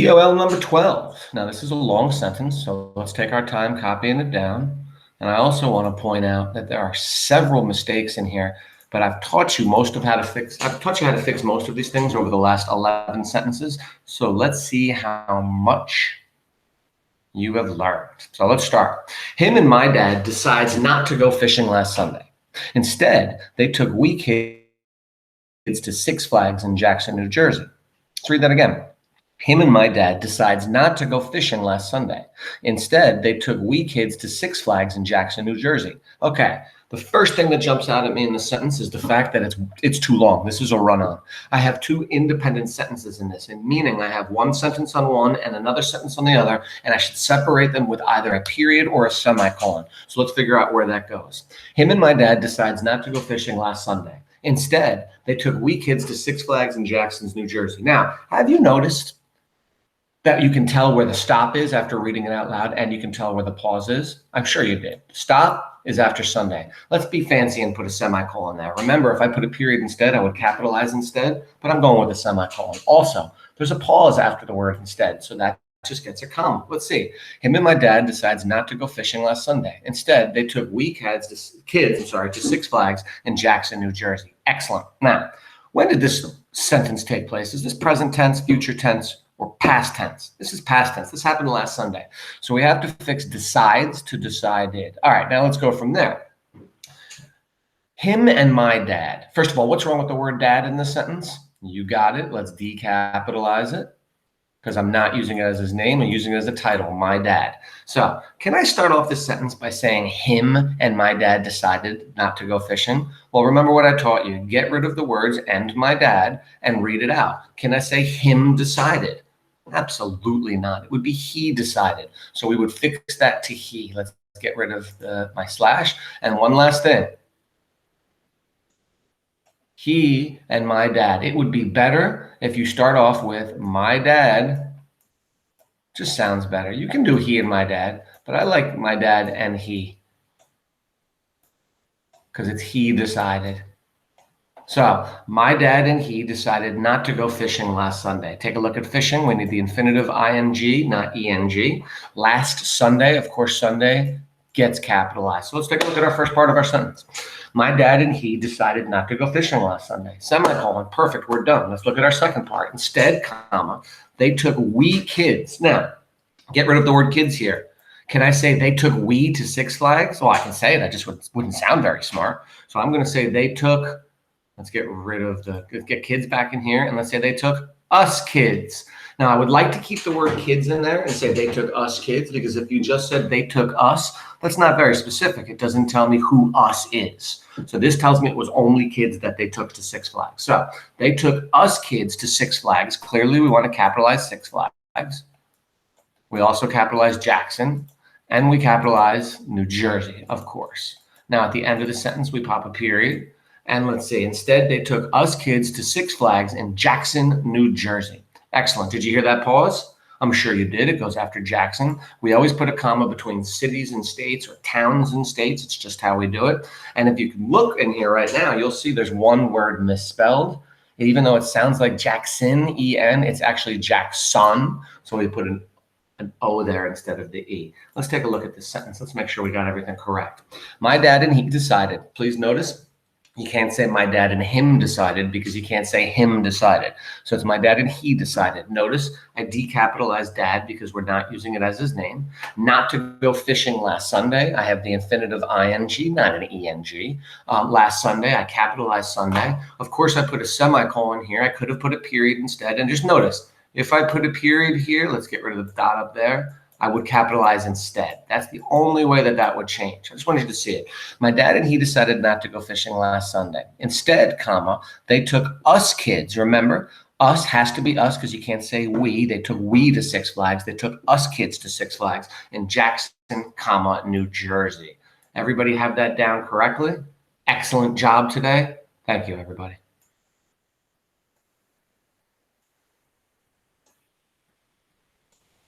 DOL number 12. Now, this is a long sentence, so let's take our time copying it down. And I also want to point out that there are several mistakes in here, but I've taught you how to fix most of these things over the last 11 sentences. So let's see how much you have learned. So let's start. Him and my dad decides not to go fishing last Sunday. Instead, they took we kids to Six Flags in Jackson, New Jersey. Let's read that again. Him and my dad decides not to go fishing last Sunday. Instead, they took we kids to Six Flags in Jackson, New Jersey. Okay, the first thing that jumps out at me in the sentence is the fact that it's too long. This is a run-on. I have two independent sentences in this, and meaning I have one sentence on one and another sentence on the other, and I should separate them with either a period or a semicolon. So let's figure out where that goes. Him and my dad decides not to go fishing last Sunday. Instead, they took we kids to Six Flags in Jackson, New Jersey. Now, have you noticed that you can tell where the stop is after reading it out loud, and you can tell where the pause is? I'm sure you did. Stop is after Sunday. Let's be fancy and put a semicolon there. Remember, if I put a period instead, I would capitalize instead, but I'm going with a semicolon. Also, there's a pause after the word instead, so that just gets a comma. Let's see. Him and my dad decides not to go fishing last Sunday. Instead, they took we kids to Six Flags in Jackson, New Jersey. Excellent. Now, when did this sentence take place? Is this present tense, future tense, or past tense? This is past tense. This happened last Sunday. So we have to fix decides to decided. All right, now let's go from there. Him and my dad. First of all, what's wrong with the word dad in this sentence? You got it. Let's decapitalize it because I'm not using it as his name. I'm using it as a title, my dad. So can I start off this sentence by saying him and my dad decided not to go fishing? Well, remember what I taught you. Get rid of the words and my dad and read it out. Can I say him decided? Absolutely not. It would be he decided. So we would fix that to he. Let's get rid of my slash. And one last thing. He and my dad. It would be better if you start off with my dad. Just sounds better. You can do he and my dad, but I like my dad and he because it's he decided. So my dad and he decided not to go fishing last Sunday. Take a look at fishing. We need the infinitive ing, not eng. Last Sunday, of course, Sunday gets capitalized. So let's take a look at our first part of our sentence. My dad and he decided not to go fishing last Sunday. Semicolon. Perfect. We're done. Let's look at our second part. Instead, comma, they took we kids. Now, get rid of the word kids here. Can I say they took we to Six Flags? Well, I can say it. That just wouldn't sound very smart. So I'm going to say they took. Let's get rid of get kids back in here. And let's say they took us kids. Now, I would like to keep the word kids in there and say they took us kids, because if you just said they took us, that's not very specific. It doesn't tell me who us is. So this tells me it was only kids that they took to Six Flags. So they took us kids to Six Flags. Clearly, we want to capitalize Six Flags. We also capitalize Jackson, and we capitalize New Jersey, of course. Now, at the end of the sentence, we pop a period. And let's see, instead, they took us kids to Six Flags in Jackson, New Jersey. Excellent. Did you hear that pause? I'm sure you did. It goes after Jackson. We always put a comma between cities and states or towns and states. It's just how we do it. And if you can look in here right now, you'll see there's one word misspelled. Even though it sounds like Jackson, E-N, it's actually Jackson. So we put an O there instead of the E. Let's take a look at this sentence. Let's make sure we got everything correct. My dad and he decided. Please notice, you can't say my dad and him decided because you can't say him decided. So it's my dad and he decided. Notice I decapitalized dad because we're not using it as his name. Not to go fishing last Sunday. I have the infinitive ing, not an eng. Last Sunday, I capitalized Sunday. Of course, I put a semicolon here. I could have put a period instead. And just notice, if I put a period here, let's get rid of the dot up there. I would capitalize instead. That's the only way that would change. I just wanted you to see it. My dad and he decided not to go fishing last Sunday. Instead, comma, they took us kids. Remember, us has to be us because you can't say we. They took we to Six Flags. They took us kids to Six Flags in Jackson, comma, New Jersey. Everybody have that down correctly? Excellent job today. Thank you, everybody.